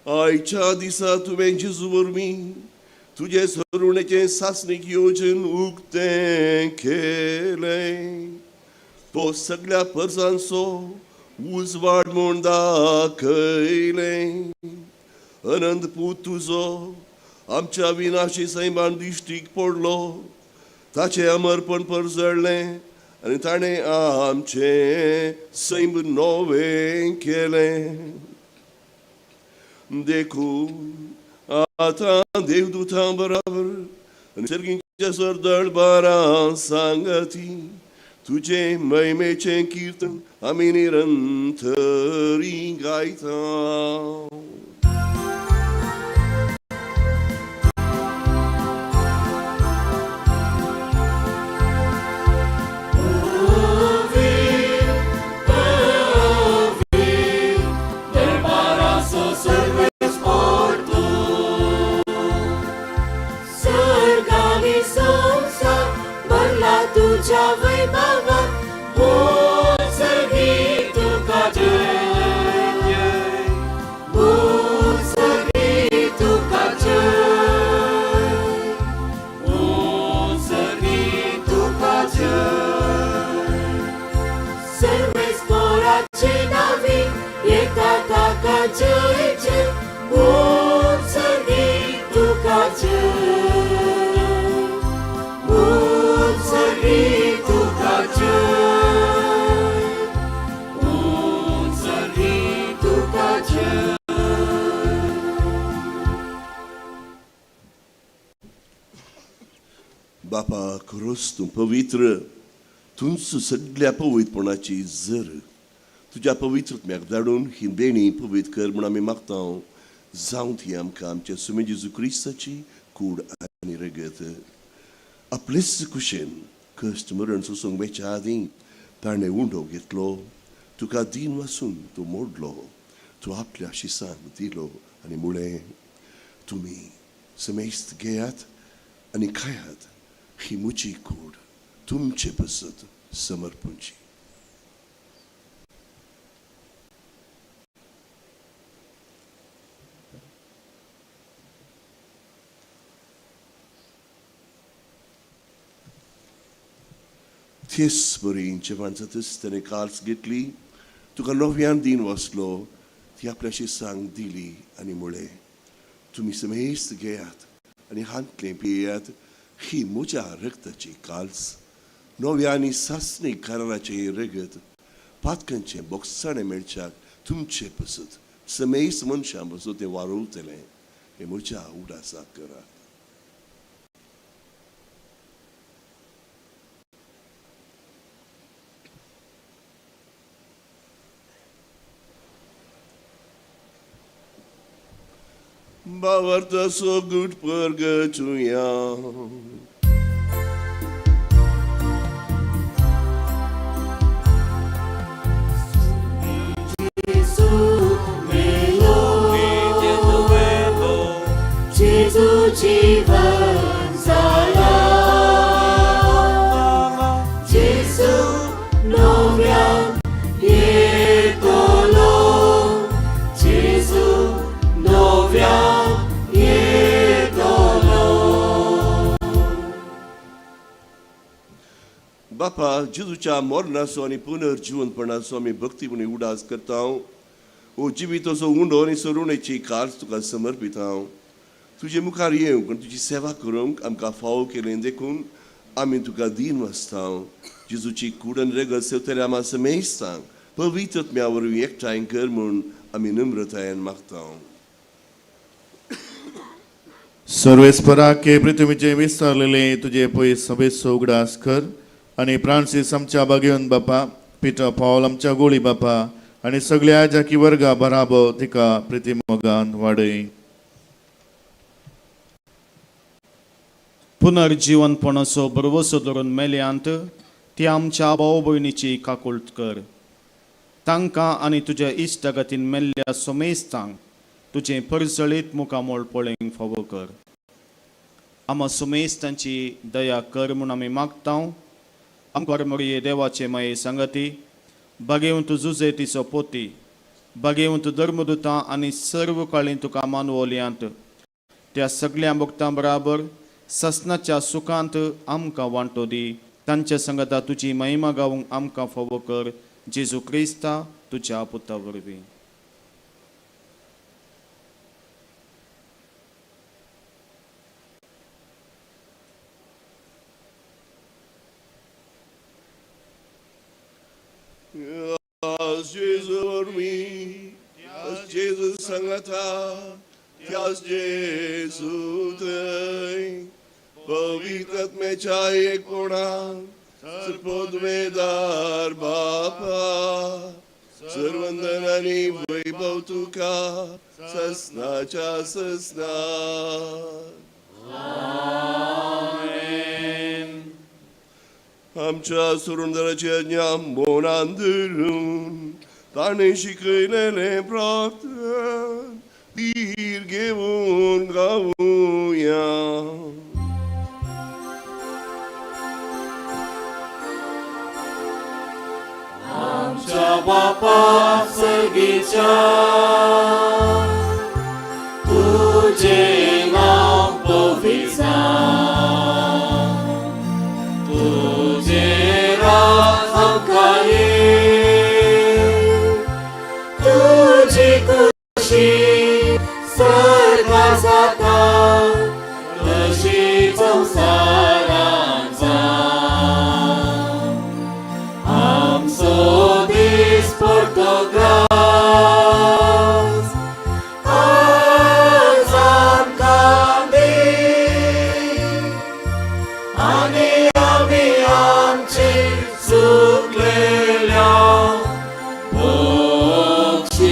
आयच्या दिसा तुवें जेजू वरवीं तुजे सरुणेचें सासणीक येवजन उक्तें केलें. तो सगळ्या परसांचो उजवाड म्हूण दाखयलें. अनंत पूत तुजो आमच्या विनाशी सैमान दिश्टीक पडलो. ताचें अमरपण परजळ्ळें आनी ताणें आमचें सैम नवें केलें. देखून आतां देवदूतां बराबर आनी सर्गीक सरदळबारा सांगती तुझे महिमेचे कीर्तन आम्ही निरंतरी गायता. स्वर्गाने संसार भरला तुझ्या वैभवात, हो सगळी तुका जय, हो सगळी तुका जय, हो सगळी तुका जय. सर्वेच पोराचे नावे येतात ताका जय जय, हो सगळी तुका जय, हो सगळी तुका जय, हो सगळी तुका जय. बापा खरोच तू पवित्र, तुमचं सगळ्या पवित्रपणाची जर तुझ्या पवित्रत्म्याक धाडून ही देणी पवित्र कर म्हूण आमी मागता. जावं ती आमकां आमच्या सुमे जेजू क्रिस्ताची कूड आनी रगत. आपलेच कुशेन कश्ट मरण सोसूंक वेच्या आदीं ताणें उंडो घेतलो, तुका दीन वासून तूं मोडलो, तूं आपल्या शिसांक दिलो आनी म्हळें तुमी समेस्त घेयात आनी खायात, ही म्हजी कूड तुमचे पसत समर्पणची. तेच बरी जेवण जातच त्याने काल्स घेतली, तुका नव्यान दिन वाचलो, ती आपल्याशी सांग दिली आनी म्हळें तुमी समेस्त घेयात आनी हांतले पियेयात, ही म्हज्या रक्ताची काल्स, नव्या आनी सासणी कराराचे रगत, पातकांचे बोगसाणे मेळच्याक तुमचे पसत समेस्त मनशां पसत तें वारोवतलें, हें म्हज्या उडासाक करात. Bavarta so good purgatoria. जेजू जीवन जाला, जेजू नव्यान येतलो, जेजू नव्यान येतलो. बापा जेजूच्या मरणाचो आनी पुनर्जीवनपणाचो आमी भक्तीपणी उडास करता. ओ जिविताचो उंडो आनी सरुणेची कार्स तुका समर्पित हांव. तुजे मुखार येवंक आनी तुजी सेवा करूंक आमकां फावो केलें देखून आमी तुका दीन वाचता. जेजूची कूड आनी रगत सेवतले आम्हा समेस्तांक पवित्रत्म्या वरवीं एकठांय कर म्हूण आमी नम्रतायेन मागता. सर्वेस्पराके पृथ्वीचे विस्तारलेले तुझे पयस सभेचो उगडास कर आनी फ्रांसीस आमच्या बागेवन बापा, पिटर पॉल आमच्या गोळी बापा आनी सगळ्या जाकी वर्गा बराबर तिका प्रितीमोगान वाडय. पुनर्जीवनपणाचो बरवसो धरून मेल्यांत ती आमच्या भाव भयणीची काकुळट कर. तांकां आनी तुज्या इश्टगतीन मेल्ल्या समेस्तांक तुजें परसळीत मुखामोळ पळोवंक फावो कर. आम्हा समेस्तांची दया कर म्हूण आमी मागता. आमकां मरिये देवाचे माये संगती, बागेवंत जुजेतीचो पोती, बागेवंत धर्मदुतां आनी सर्व काळी तुका मानवल्यांत त्या सगळ्या भक्तां बराबर ससनाच्या सुखांत आमकां वांटो दी. तांच्या संगता तुजी महिमा गावंक आमकां फावो कर. जेजू क्रिस्ता तुज्या पुता वरवीं. As Jesus वरवीं, as Jesus सांगता, as Jesus थंय, पवित्रात्म्याच्या एकोणा सर्पोद्वेदार बापा सर्वंदन आणि वैभव तुका ससनाच्या ससना आमच्या सुरुंदराची आज्ञा मोनान धरून ताणे शिकयलेले प्रार्थन धीर घेऊन गाऊया. आमच्या बापा सर्गीच्या तुझे नाव पवित्र तुझे राज हमकारे तुझी खुशी सर्गा जाता तशी संसारात जा. आमचो दीस पडतो ग्रास आज आमकां दी आनी आमी आमची चुकलेल्या बक्षिता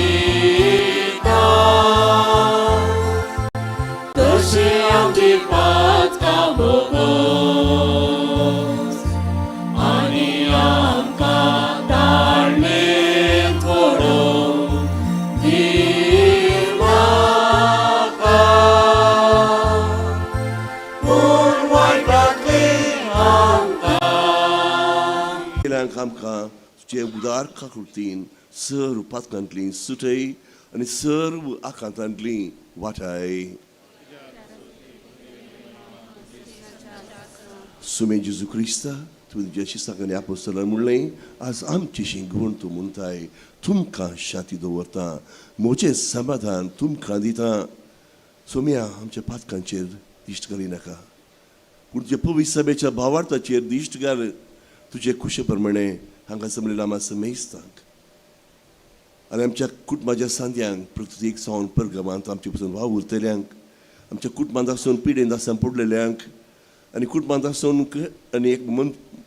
तशी आमची पातकां भोगोस आनी आमकां ताळमेत व्हडोवंक दीर नाका पूण वायटांतली आमकां आमकां तुजे उदार काकृतीन सर्व पातकांतली सुटय आनी सर्व आकांतांतली वाटाय. सुमे जेजू क्रिस्ता तुवें तुज्या शिसांनी आपोस्तलान म्हणलें आज आमची शिंगवण तूं म्हणटाय तुमकां शांती दवरता म्हजें समाधान तुमकां दिता. सोम्या आमच्या पातकांचेर दिश्ट घाली नाका पूण तुज्या पवित्र सभेच्या भावार्थाचेर दिश्ट घाल तुजे कुशे प्रमाणे हांगा जमलेल्या आमच्या समेस्तांक आनी आमच्या कुटुंबाच्या सांद्यांक प्रत्येक सावन परगमांत आमचे पसून वाव उरतल्यांक आमच्या कुटुंबांत आसून पिडेंत आसा पडलेल्यांक आनी कुटुंबांत आसून आनी एक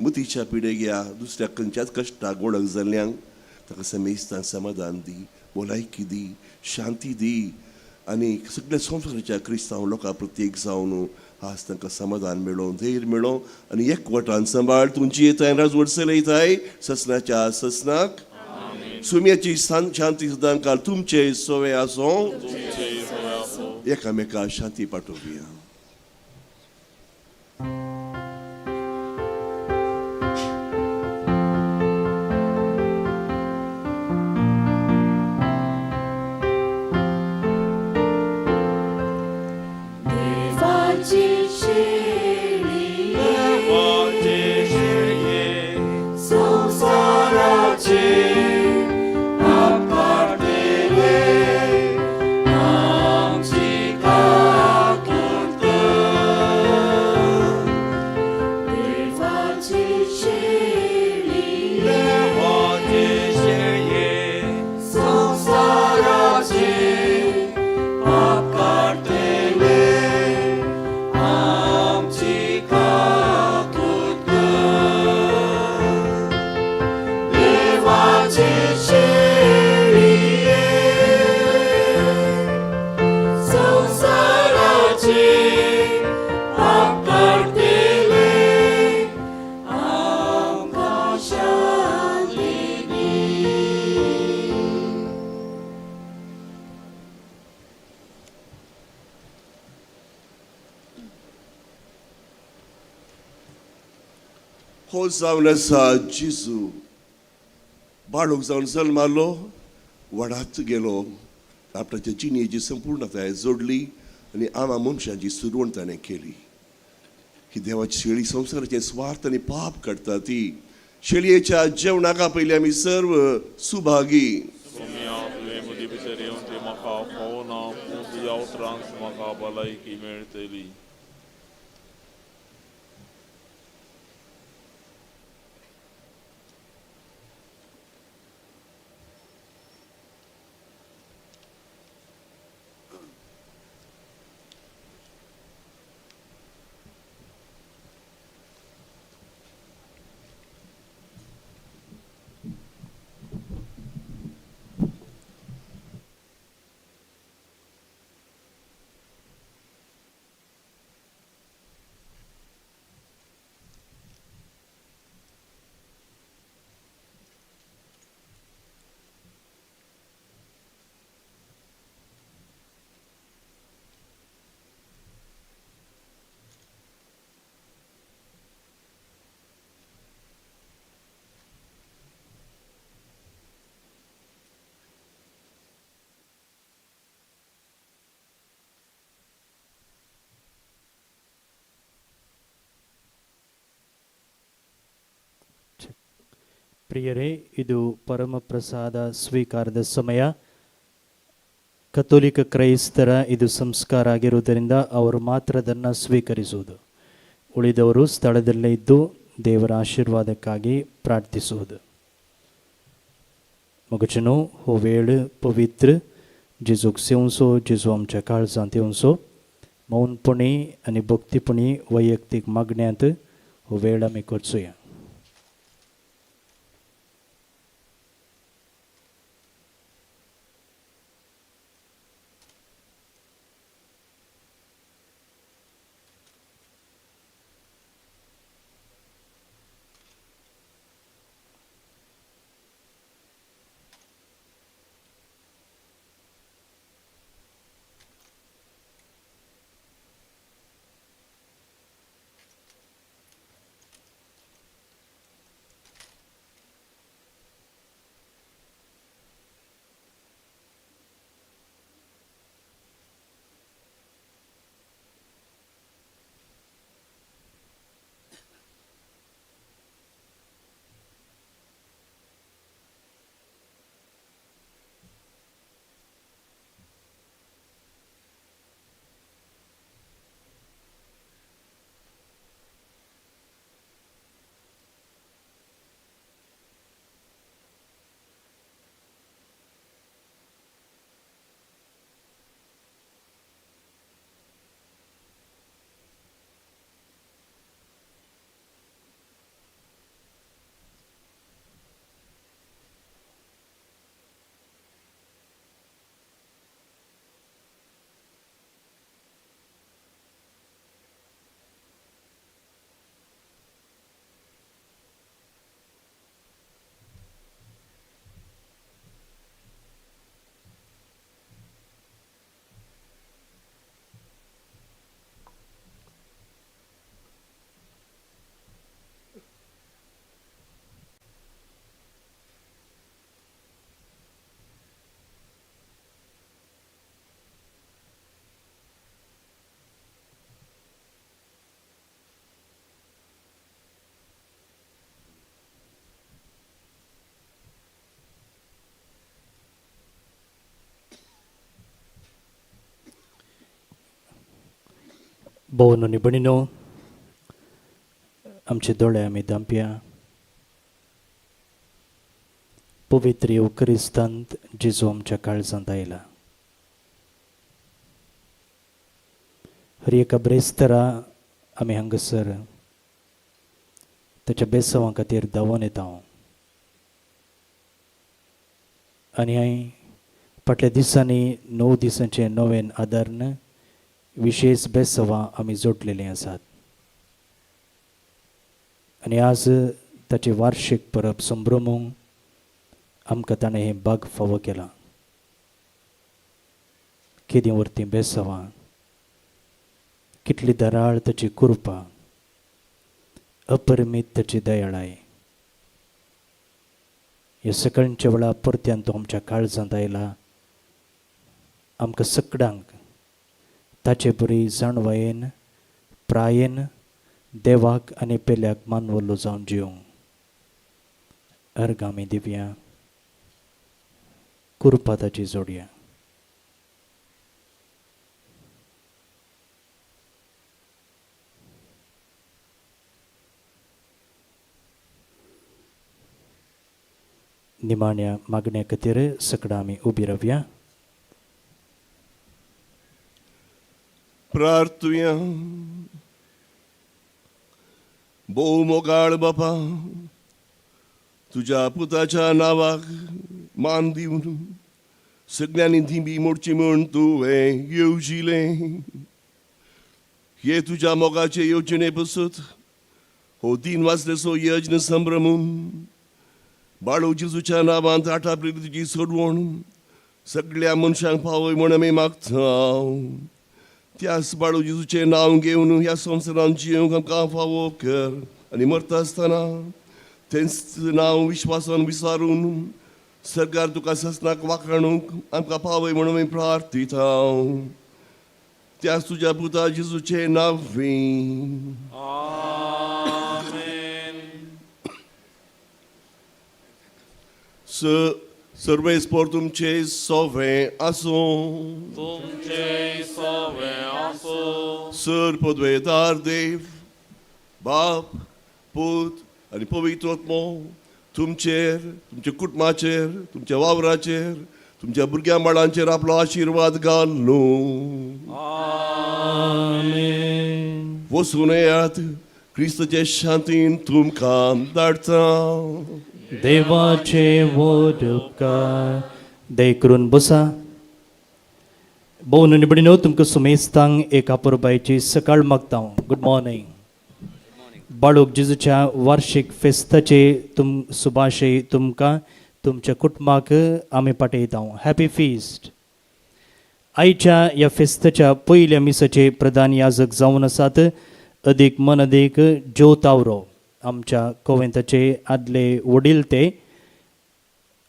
मतीच्या पिडेक या दुसऱ्या खंयच्याच कश्टाक ओळख जाल्ल्यांक ताका समेस्तान समाधान दी भलायकी दी शांती दी आनी सगळ्या संवसाराच्या क्रिस्तांव लोकां प्रत्येक जावन आज तांकां समाधान मेळो धैर्य मेळो आनी एकवटान सांबाळ तुमची येताय राजवट चलयताय ससनाच्या ससनाक सुम्याची शांती सदां काल तुमचे सोवे आसो एकामेका शांती पाठोवया. देवाची शेळी संसाराचे पाप काढलेले आमची काकूत देवाची शेळी संसाराचे पाप काढलेले आमची काकूत देवाची शेळी संसाराचे पाप काढलेले आमकां शांती दी. हो जावन आसा जेजू बाळूक जावन जल्मालो वडात गेलो आपणाच्या जिणेची संपूर्णताय जोडली आनी आमा मनशाची सुरवण ताणें केली. ही देवाची शेळी संवसाराचे स्वार्थ आनी पाप काडटा ती शेळयेच्या जेवणाका पयलीं आमी सर्व सुभागी मदीं भितर येवन ते म्हाका पावना पूण तुज्या उतरांक म्हाका भलायकी मेळटली. ಪ್ರಿಯರೇ, ಇದು ಪರಮಪ್ರಸಾದ ಸ್ವೀಕಾರದ ಸಮಯ. ಕಥೋಲಿಕ ಕ್ರೈಸ್ತರ ಇದು ಸಂಸ್ಕಾರ ಆಗಿರುವುದರಿಂದ ಅವರು ಮಾತ್ರ ಅದನ್ನು ಸ್ವೀಕರಿಸುವುದು. ಉಳಿದವರು ಸ್ಥಳದಲ್ಲೇ ಇದ್ದು ದೇವರ ಆಶೀರ್ವಾದಕ್ಕಾಗಿ ಪ್ರಾರ್ಥಿಸುವುದು. मगचनो हो वेळ पवित्र जेजूक सेवसो, जेजू आमच्या काळजांत येवसो. मौनपणी आणि भक्तीपणी वैयक्तीक मागण्यांत हो वेळ आमी करचोया. भावांनो आनी भयणींनो, आमचे दोळे आमी धांपया. पवित्र युकरिस्तांत जेजू आमच्या काळजांत आयला. हर एका ब्रेस्तरा आमी हांगासर ताच्या बेसवा खातीर धांवून येता. आनी हांवें फाटल्या दिसांनी 9 दिसांचे नवें आदारण विशेष बेसवा आमी जोडलेले आसात. आनी आज ताचे वार्षिक परब संभ्रमूंक आमकां ताणें हें भाग फावो केला. केदी वर्ती बेसवा, कितली दराळ ताची कृपा, अपरिमीत ताची दयाळाय. ह्या सकाळच्या वेळा परत्यान तो आमच्या काळजांत आयला. आमकां सगळ्यांक ताचे बरी जाणवायेन प्रायेन देवाक आनी पेल्याक मानवल्लो जावन जिवंक. अर्घ आमी दिवया, कृपा ताची जोडया. निमाण्या मागण्या खातीर सगळां आमी उबी रावया. प्रार्थुया. भोव मोगाळ बापा, तुझ्या पुताच्या नावाक मान दिवन सगळ्यांनी दिंबी मोडची म्हूण तुवें येवजिलें. हे तुझ्या मोगाचे येवजणे पसत हो 3 वाजलेसो यज्ञ संभ्रमून बाळू जेजूच्या नांवांत आटापली तुजी सोडवण सगळ्या मनशांक पावय म्हूण आमी मागता. त्याच बाळू जेजूचे नांव घेवन ह्या संवसारांत जिवंक आमकां फावो कर. आनी मरता आसतना तेंच नांव विश्वासान विसारून सरकार तुका ससनाक वाखाणूंक आमकां पावय म्हणून आमी प्रार्थिता. त्याच तुज्या पुता जेजूचे नांवी. आमेन. सर्वेस्पोर तुमचे सोवे आसूं तुमचे सवे आसो सर पदवेदार देव बाप पूत आनी पवित्र आत्मो तुमचेर तुमच्या कुटुंबाचेर तुमच्या वावराचेर तुमच्या भुरग्यां बाळांचेर आपलो आशिर्वाद घाल न्हू वचून येयात क्रिस्ताचे शांतीन तुमकां धाडटा देवाचे वोड उपकार दय करून बसा भोव निबडिनो तुमकां सुमेस्तांक एका पुरबायची सकाळ मागता गुड मॉर्निंग बाळूक जेजूच्या वार्षिक फेस्ताचे सुभाशय तुमकां तुमच्या कुटुंबाक आमी पाठयता हॅपी फिस्ट आयच्या ह्या फेस्ताच्या पयल्या मिसाचे प्रधान याजक जावन आसात अदीक मन अदीक जो तावरो आमच्या कोवेंताचे आदले वडील ते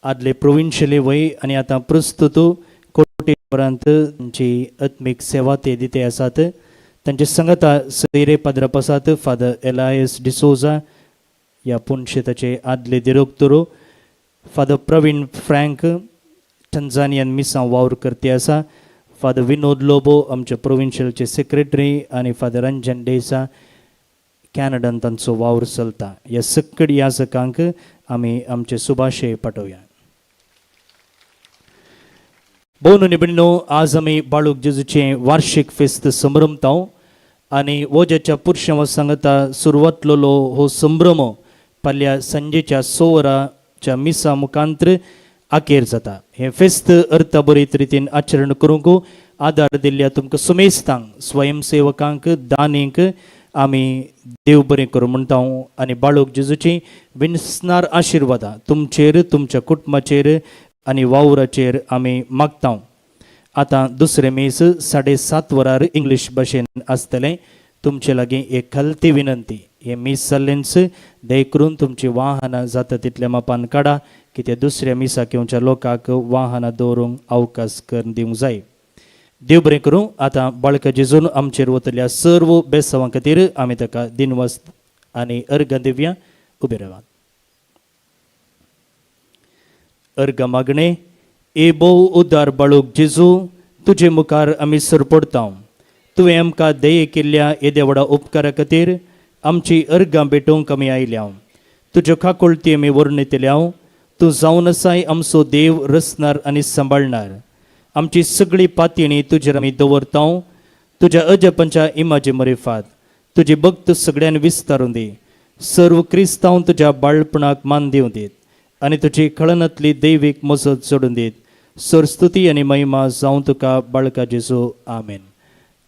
आदले प्रोविन्शियली वय आनी आतां प्रस्तुत कोटेपरांत तांची आत्मीक सेवा ते दिते आसात तांचे संगता सैरे पाद्रप आसात फादर एलायस डिसोजा ह्या पुणशेताचे आदले दिरोक्तोरू फादर प्रवीण फ्रँक टंजानियन मिसां वावर करते आसा फादर विनोद लोबो आमचे प्रोविन्शियलचे सेक्रेटरी आनी फादर रंजन डेसा कॅनडान तांचो वावर चलता ह्या सक्कड याजकांक आमी आमचे सुभाशय पाठोवया भोव निबडिनो आज आमी बाळूक जेजूचे वार्षिक फेस्त संभ्रमता आनी वोजाच्या पुरुषां सांगता सुरवातलो हो संभ्रम फाल्यां संजेच्या 6 वरांच्या मिसा मुखांतर आखेर जाता हे फेस्त अर्थबरीत रितीन आचरण करूंक आदार दिल्ल्या तुमकां सुमेस्तांक स्वयंसेवकांक दानींक आमी देव बरें करूं म्हणटा आनी बाळूक जेजूची विन्सनार आशिर्वादां तुमचेर तुमच्या कुटुंबाचेर आनी वावराचेर आमी मागता आतां दुसरे मेस 7:30 वरार इंग्लीश भाशेन आसतलें तुमचे लागीं एक खालती विनंती हे मीस जाल्लेंच दय करून तुमची वाहनां जाता तितल्या मापान काडा कित्याक दुसऱ्या मिसाक येवच्या लोकांक वाहनां दवरूंक अवकाश करून दिवंक जाय देव बरें करूं आतां बाळका जेजून आमचेर वतल्या सर्व बेसांवां खातीर आमी ताका दिनवस आनी अर्घ दिवया उबे रावात अर्घ मागणे ए बोव उदार बाळूक जेजू तुजे मुखार आमी सरपडता तुवें आमकां दये केल्ल्या येद्या व्हडा उपकारा खातीर आमची अर्घां भेटोवंक आमी आयल्या तुज्यो काकुळटी आमी वर्णितल्या तूं जावन आसाय आमचो देव रचणार आनी सांबाळणार आमची सगळी पातयणी तुजेर आमी दवरता तुज्या अजपांच्या इमाजे मरेफात तुजी भक्त सगळ्यान विस्तारून दी सर्व क्रिस्तांव तुज्या बाळपणाक मान दिवं दीत आनी तुजी कळनांतली दैवीक मजत जोडून दीत सरस्तुती आनी महिमा जावं तुका बाळका जेजू आमेन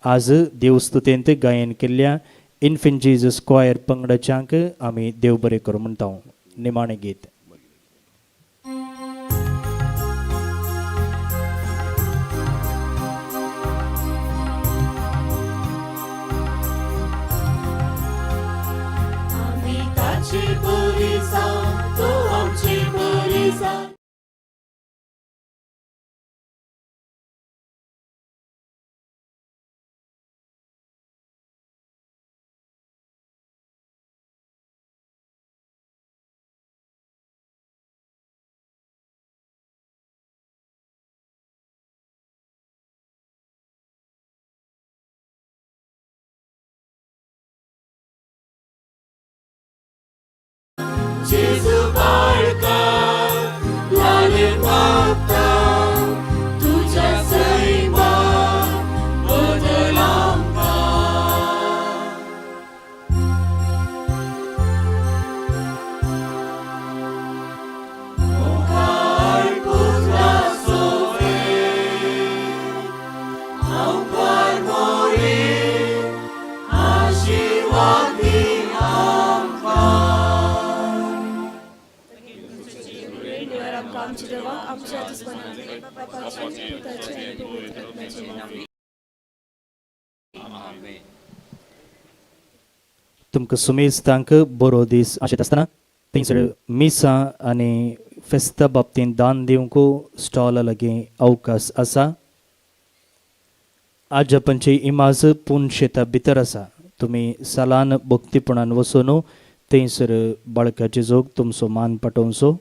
आज देवस्तुतेंत गायन केल्ल्या इन्फंट जीजस क्वायर पंगडाच्यांक आमी देव बरें करूं म्हणटा निमाणें गीत तुमकां सुमेस्तांक बरो दीस आशेत आसतना थंयसर मिसां आनी फेस्ता बाबतींत दान दिवंक स्टॉला लागीं अवकाश आसा आज आपणची इमाज पूण शेता भितर आसा तुमी सालान भक्तीपणान वचून थंयसर बाळका जेजूक तुमचो मान पाठोवचो